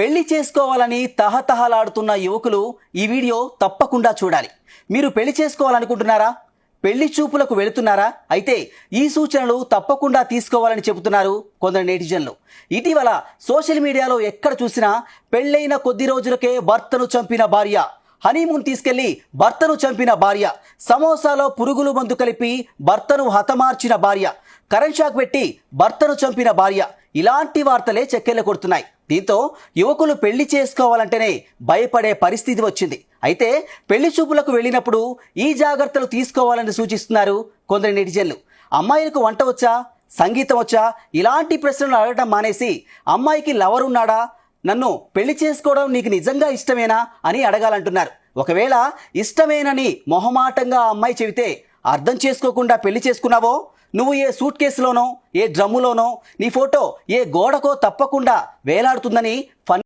పెళ్లి చేసుకోవాలని తహతహలాడుతున్న యువకులు ఈ వీడియో తప్పకుండా చూడాలి. మీరు పెళ్లి చేసుకోవాలనుకుంటున్నారా? పెళ్లి చూపులకు వెళుతున్నారా? అయితే ఈ సూచనలు తప్పకుండా తీసుకోవాలని చెబుతున్నారు కొందరు నెటిజన్లు. ఇటీవల సోషల్ మీడియాలో ఎక్కడ చూసినా పెళ్లైన కొద్ది రోజులకే భర్తను చంపిన భార్య, హనీమూన్ తీసుకెళ్లి భర్తను చంపిన భార్య, సమోసాలో పురుగులు మందు కలిపి భర్తను హతమార్చిన భార్య, కరెంట్ షాక్ పెట్టి భర్తను చంపిన భార్య, ఇలాంటి వార్తలే చెక్కెళ్ల కొడుతున్నాయి. దీంతో యువకులు పెళ్లి చేసుకోవాలంటేనే భయపడే పరిస్థితి వచ్చింది. అయితే పెళ్లి చూపులకు వెళ్ళినప్పుడు ఈ జాగ్రత్తలు తీసుకోవాలని సూచిస్తున్నారు కొందరు నెటిజన్లు. అమ్మాయిలకు వంట వచ్చా, సంగీతం వచ్చా, ఇలాంటి ప్రశ్నలు అడగడం మానేసి అమ్మాయికి లవర్ ఉన్నాడా, నన్ను పెళ్లి చేసుకోవడం నీకు నిజంగా ఇష్టమేనా అని అడగాలంటున్నారు. ఒకవేళ ఇష్టమేనని మొహమాటంగా అమ్మాయి చెబితే అర్థం చేసుకోకుండా పెళ్లి చేసుకున్నావో నువ్వు ఏ సూట్ కేసులోనో ఏ డ్రమ్ములోనో నీ ఫోటో ఏ గోడకో తప్పకుండా వేలాడుతుందని